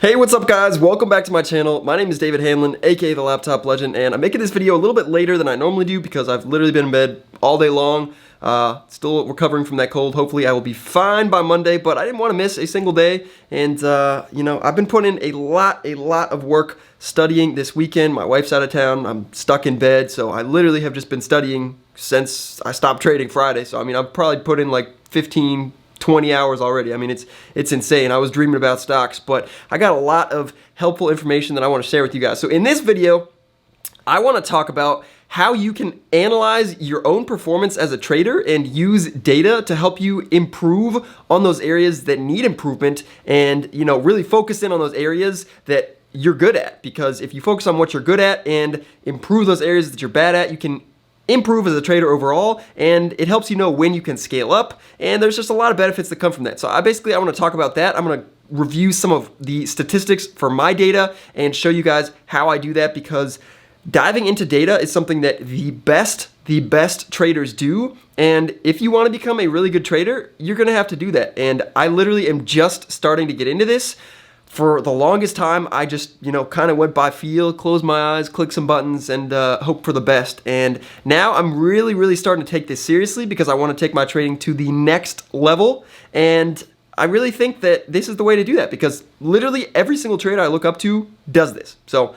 Hey, what's up guys? Welcome back to my channel. My name is David Hanlon, aka The Laptop Legend, and I'm making this video a little bit later than I normally do because I've literally been in bed all day long, still recovering from that cold. Hopefully I will be fine by Monday, but I didn't want to miss a single day, and I've been putting in a lot of work studying this weekend. My wife's out of town, I'm stuck in bed, so I literally have just been studying since I stopped trading Friday. So I mean, I've probably put in like 20 hours already. I mean, it's insane. I was dreaming about stocks, but I got a lot of helpful information that I want to share with you guys. So in this video, I want to talk about how you can analyze your own performance as a trader and use data to help you improve on those areas that need improvement and, really focus in on those areas that you're good at. Because if you focus on what you're good at and improve those areas that you're bad at, you can improve as a trader overall, and it helps you know when you can scale up, and there's just a lot of benefits that come from that. So I want to talk about that. I'm going to review some of the statistics for my data and show you guys how I do that, because diving into data is something that the best traders do, and if you want to become a really good trader, you're going to have to do that. And I literally am just starting to get into this. For the longest time, I just, kind of went by feel, closed my eyes, clicked some buttons, and hope for the best. And now I'm really starting to take this seriously because I want to take my trading to the next level. And I really think that this is the way to do that, because literally every single trader I look up to does this. So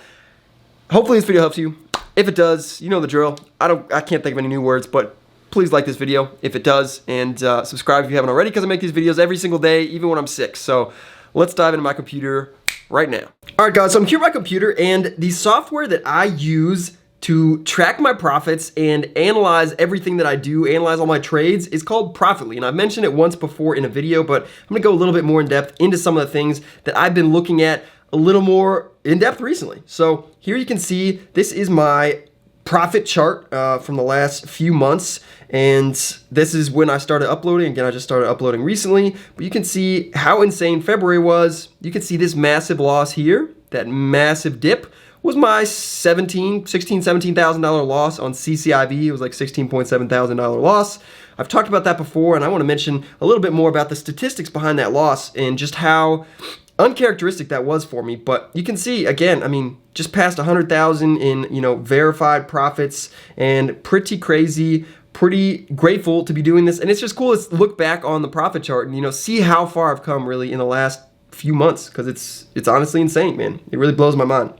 hopefully this video helps you. If it does, you know the drill. I can't think of any new words, but please like this video if it does, and subscribe if you haven't already, because I make these videos every single day, even when I'm sick. So let's dive into my computer right now. All right, guys, so I'm here on my computer, and the software that I use to track my profits and analyze everything that I do, analyze all my trades, is called Profitly. And I've mentioned it once before in a video, but I'm gonna go a little bit more in depth into some of the things that I've been looking at a little more in depth recently. So here you can see, this is my profit chart from the last few months, and this is when I started uploading. Again, I just started uploading recently, but you can see how insane February was. You can see this massive loss here. That massive dip was my $17,000 loss on CCIV. It was like $16,700 loss. I've talked about that before, and I want to mention a little bit more about the statistics behind that loss and just how uncharacteristic that was for me. But you can see, again, I mean, just past 100,000 in, verified profits, and pretty crazy, pretty grateful to be doing this. And it's just cool to look back on the profit chart and, see how far I've come really in the last few months, because it's honestly insane, man. It really blows my mind.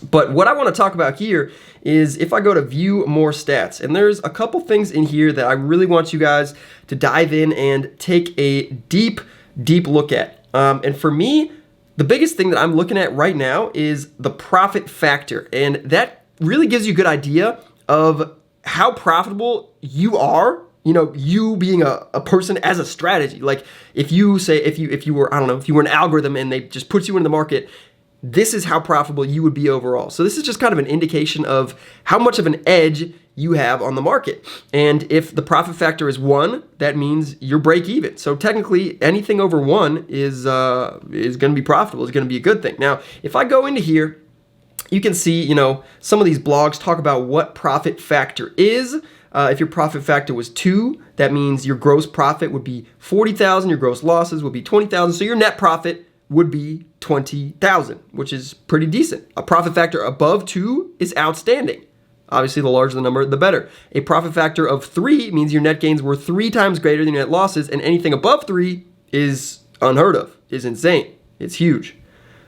But what I want to talk about here is if I go to view more stats, and there's a couple things in here that I really want you guys to dive in and take a deep look at. And for me, the biggest thing that I'm looking at right now is the profit factor. And that really gives you a good idea of how profitable you are, you being a person as a strategy. Like if you were, I don't know, if you were an algorithm and they just put you in the market, this is how profitable you would be overall. So this is just kind of an indication of how much of an edge you have on the market. And if the profit factor is 1, that means you're break even. So technically anything over 1 is going to be profitable, is going to be a good thing. Now, if I go into here, you can see, some of these blogs talk about what profit factor is. If your profit factor was 2, that means your gross profit would be 40,000, your gross losses would be 20,000. So your net profit would be 20,000, which is pretty decent. A profit factor above 2 is outstanding. Obviously, the larger the number, the better. A profit factor of 3 means your net gains were 3 times greater than your net losses, and anything above 3 is unheard of, is insane. It's huge.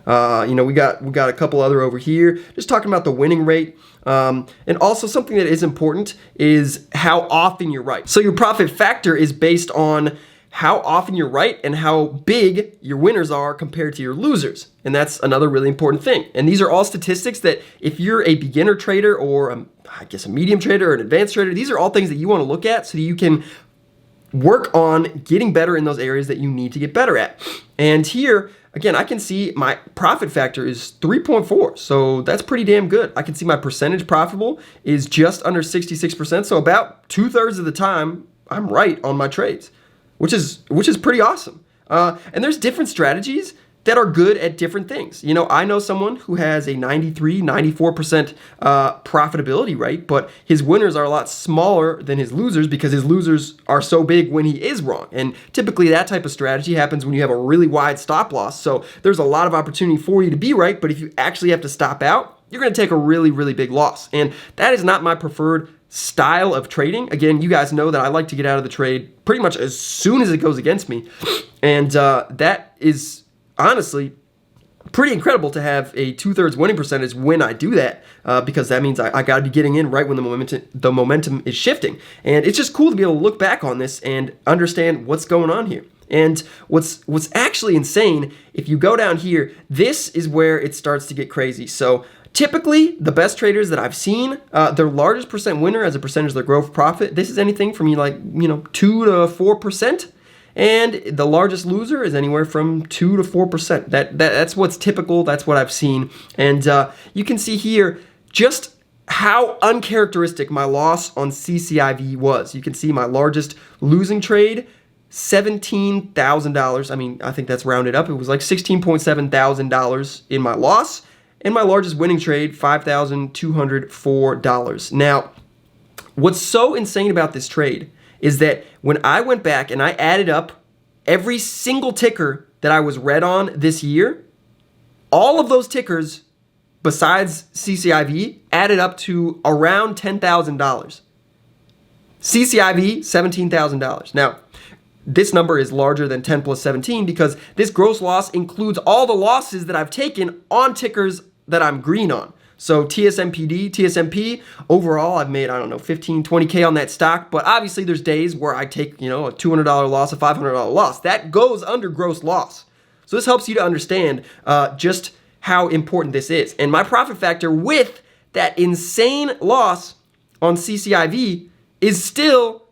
We got a couple other over here, just talking about the winning rate. And also something that is important is how often you're right. So your profit factor is based on how often you're right and how big your winners are compared to your losers. And that's another really important thing. And these are all statistics that if you're a beginner trader or a medium trader or an advanced trader, these are all things that you want to look at so that you can work on getting better in those areas that you need to get better at. And here, again, I can see my profit factor is 3.4, so that's pretty damn good. I can see my percentage profitable is just under 66%, so about 2/3 of the time I'm right on my trades, which is pretty awesome. And there's different strategies that are good at different things. You know, I know someone who has a 93, 94% profitability rate, but his winners are a lot smaller than his losers because his losers are so big when he is wrong. And typically that type of strategy happens when you have a really wide stop loss. So there's a lot of opportunity for you to be right, but if you actually have to stop out, you're going to take a really, really big loss. And that is not my preferred style of trading. Again, you guys know that I like to get out of the trade pretty much as soon as it goes against me. And that is honestly pretty incredible to have a 2/3 winning percentage when I do that, because that means I got to be getting in right when the momentum is shifting. And it's just cool to be able to look back on this and understand what's going on here. And what's actually insane, if you go down here, this is where it starts to get crazy. So typically, the best traders that I've seen, their largest percent winner as a percentage of their gross profit, this is anything from 2 to 4%. And the largest loser is anywhere from 2 to 4%. That's what's typical. That's what I've seen. And you can see here just how uncharacteristic my loss on CCIV was. You can see my largest losing trade, $17,000. I mean, I think that's rounded up. It was like $16,700 in my loss. And my largest winning trade, $5,204. Now, what's so insane about this trade is that when I went back and I added up every single ticker that I was red on this year, all of those tickers, besides CCIV, added up to around $10,000. CCIV, $17,000. Now, this number is larger than 10 plus 17 because this gross loss includes all the losses that I've taken on tickers that I'm green on. So TSMP, overall, I've made, 15, 20K on that stock. But obviously, there's days where I take, a $200 loss, a $500 loss. That goes under gross loss. So this helps you to understand just how important this is. And my profit factor with that insane loss on CCIV is still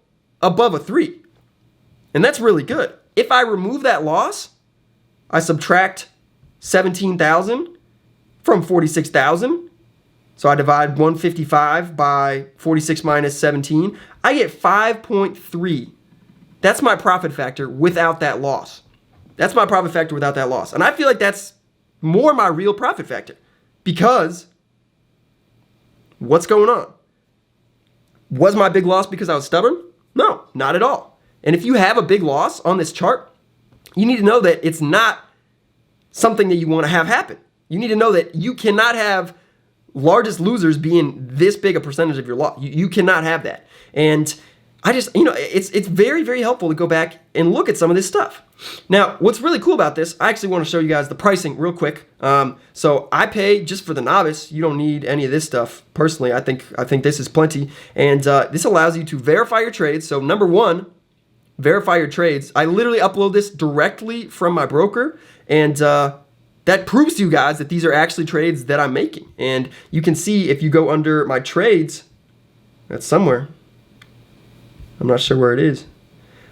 above a 3. And that's really good. If I remove that loss, I subtract 17,000 from 46,000. So I divide 155 by 46 minus 17. I get 5.3. That's my profit factor without that loss. That's my profit factor without that loss. And I feel like that's more my real profit factor because what's going on? Was my big loss because I was stubborn? No, not at all. And if you have a big loss on this chart, you need to know that it's not something that you want to have happen. You need to know that you cannot have largest losers being this big a percentage of your loss. You cannot have that. And I just, it's very, very helpful to go back and look at some of this stuff. Now, what's really cool about this, I actually want to show you guys the pricing real quick. So I pay just for the novice. You don't need any of this stuff. Personally, I think this is plenty. And this allows you to verify your trades. So number one, verify your trades. I literally upload this directly from my broker. And that proves to you guys that these are actually trades that I'm making. And you can see if you go under my trades, that's somewhere. I'm not sure where it is.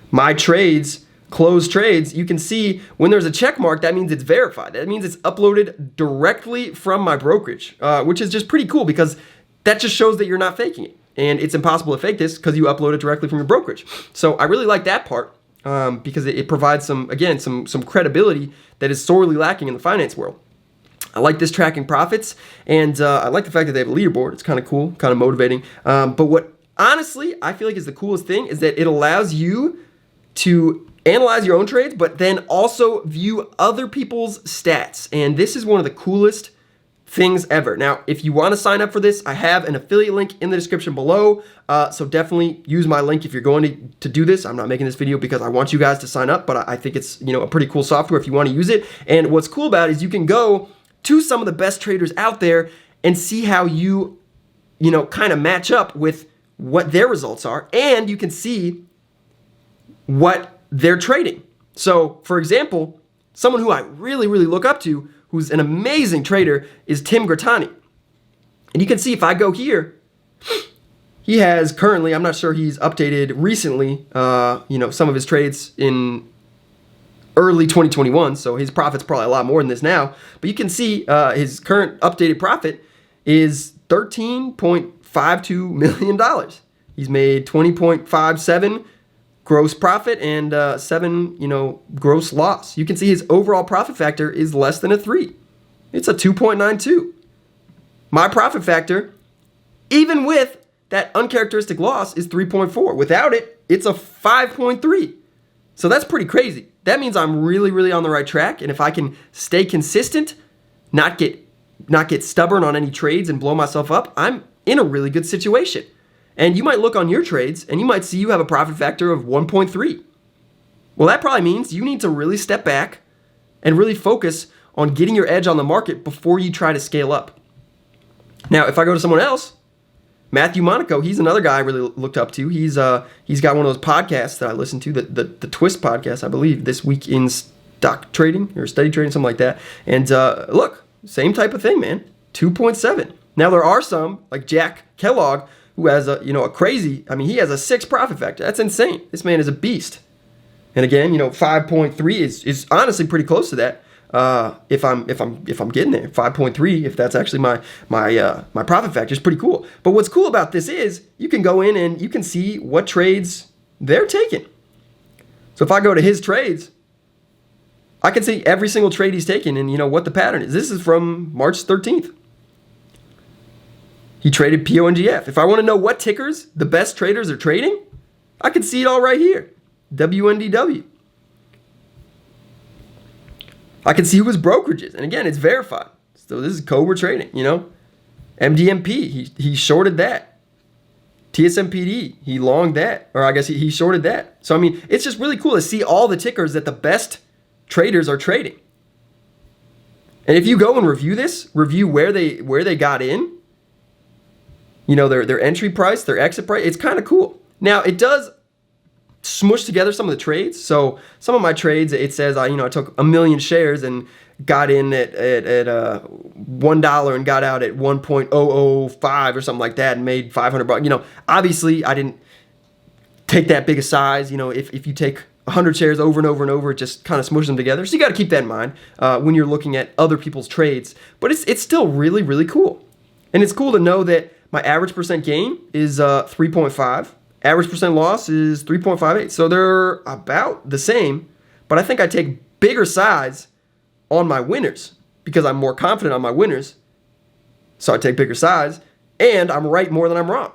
My trades, closed trades, you can see when there's a check mark, that means it's verified. That means it's uploaded directly from my brokerage, which is just pretty cool because that just shows that you're not faking it. And it's impossible to fake this because you upload it directly from your brokerage. So I really like that part. Because it provides some credibility that is sorely lacking in the finance world. I like this tracking profits, and I like the fact that they have a leaderboard. It's kind of cool, kind of motivating. But what honestly I feel like is the coolest thing is that it allows you to analyze your own trades, but then also view other people's stats. And this is one of the coolest things ever. Now, if you want to sign up for this, I have an affiliate link in the description below. So definitely use my link if you're going to do this. I'm not making this video because I want you guys to sign up, but I think it's a pretty cool software if you want to use it. And what's cool about it is you can go to some of the best traders out there and see how you kind of match up with what their results are, and you can see what they're trading. So, for example, someone who I really, really look up to, who's an amazing trader, is Tim Grattani. And you can see if I go here, he has currently, I'm not sure he's updated recently, some of his trades in early 2021, so his profit's probably a lot more than this now. But you can see his current updated profit is $13.52 million. He's made 20.57 gross profit and 7, gross loss. You can see his overall profit factor is less than a 3. It's a 2.92. My profit factor, even with that uncharacteristic loss, is 3.4. Without it, it's a 5.3. So that's pretty crazy. That means I'm really, really on the right track. And if I can stay consistent, not get stubborn on any trades and blow myself up, I'm in a really good situation. And you might look on your trades and you might see you have a profit factor of 1.3. Well, that probably means you need to really step back and really focus on getting your edge on the market before you try to scale up. Now, if I go to someone else, Matthew Monaco, he's another guy I really looked up to. He's got one of those podcasts that I listen to, the Twist podcast, I believe, This Week in Stock Trading or Steady Trading, something like that. And look, same type of thing, man, 2.7. Now, there are some, like Jack Kellogg, who has a crazy, he has a 6 profit factor. That's insane. This man is a beast. And again, 5.3 is honestly pretty close to that. If I'm getting there, 5.3, if that's actually my profit factor, is pretty cool. But what's cool about this is you can go in and you can see what trades they're taking. So if I go to his trades, I can see every single trade he's taken and what the pattern is. This is from March 13th. He traded PONGF. If I want to know what tickers the best traders are trading, I can see it all right here. WNDW. I can see who his brokerages. And again, it's verified. So this is Cobra Trading, MDMP, he shorted that. TSMPD, he longed that. Or I guess he shorted that. So, it's just really cool to see all the tickers that the best traders are trading. And if you go and review where they got in, their entry price, their exit price, it's kind of cool. Now, it does smush together some of the trades. So some of my trades, it says I took 1 million shares and got in at $1 and got out at 1.005 or something like that and made $500. Obviously I didn't take that big a size. If you take 100 shares over and over and over, it just kind of smushes them together. So you got to keep that in mind when you're looking at other people's trades. But it's still really, really cool. And it's cool to know that my average percent gain is 3.5. Average percent loss is 3.58. So they're about the same, but I think I take bigger size on my winners because I'm more confident on my winners. So I take bigger size and I'm right more than I'm wrong.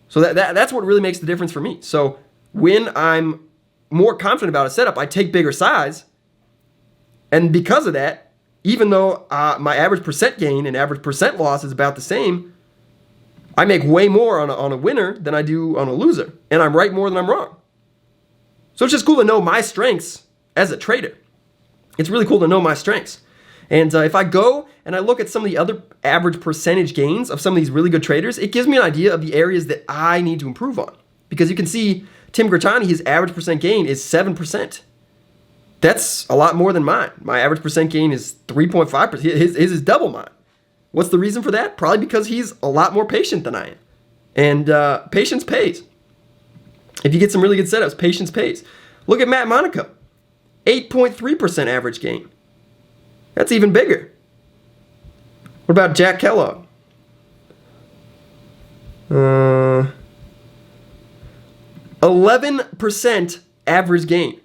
So that's what really makes the difference for me. So when I'm more confident about a setup, I take bigger size. And because of that, even though my average percent gain and average percent loss is about the same, I make way more on a winner than I do on a loser. And I'm right more than I'm wrong. So it's just cool to know my strengths as a trader. It's really cool to know my strengths. And if I go and I look at some of the other average percentage gains of some of these really good traders, it gives me an idea of the areas that I need to improve on. Because you can see Tim Grattani, his average percent gain is 7%. That's a lot more than mine. My average percent gain is 3.5%. His is double mine. What's the reason for that? Probably because he's a lot more patient than I am. And patience pays. If you get some really good setups, patience pays. Look at Matt Monaco. 8.3% average gain. That's even bigger. What about Jack Kellogg? 11% average gain.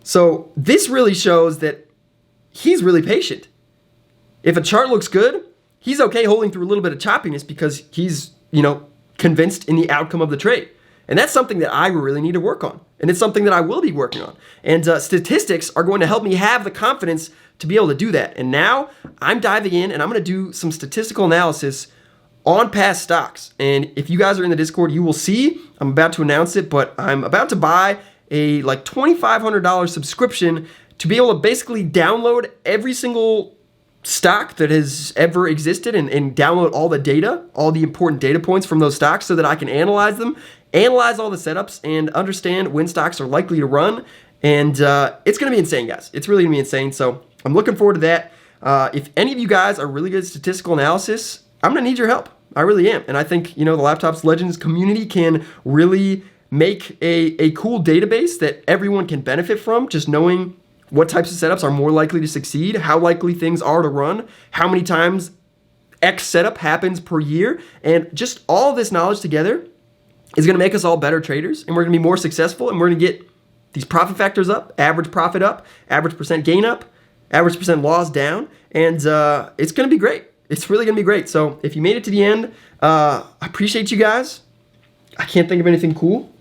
So this really shows that he's really patient. If a chart looks good, he's okay holding through a little bit of choppiness because he's, convinced in the outcome of the trade. And that's something that I really need to work on. And it's something that I will be working on. And statistics are going to help me have the confidence to be able to do that. And now I'm diving in and I'm going to do some statistical analysis on past stocks. And if you guys are in the Discord, you will see, I'm about to announce it, but I'm about to buy a $2,500 subscription to be able to basically download every single stock that has ever existed and download all the data, all the important data points from those stocks so that I can analyze them, analyze all the setups, and understand when stocks are likely to run. And it's going to be insane, guys. It's really going to be insane. So I'm looking forward to that. If any of you guys are really good at statistical analysis, I'm going to need your help. I really am. And I think, the Laptops Legends community can really make a cool database that everyone can benefit from, just knowing what types of setups are more likely to succeed, how likely things are to run, how many times X setup happens per year, and just all this knowledge together is going to make us all better traders, and we're going to be more successful, and we're going to get these profit factors up, average profit up, average percent gain up, average percent loss down, and it's going to be great. It's really going to be great. So if you made it to the end, I appreciate you guys. I can't think of anything cool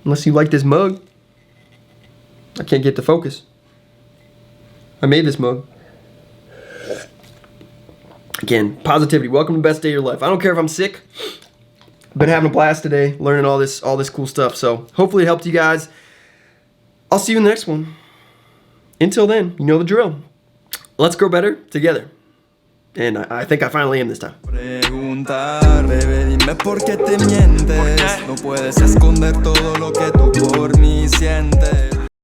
unless you like this mug. I can't get to focus. I made this mug. Again, positivity. Welcome to the best day of your life. I don't care if I'm sick. I've been having a blast today, learning all this cool stuff. So hopefully it helped you guys. I'll see you in the next one. Until then, you know the drill. Let's grow better together. And I think I finally am this time. Preguntar, bebé, dime por qué te mientes. No puedes esconder todo lo que tú por mí sientes.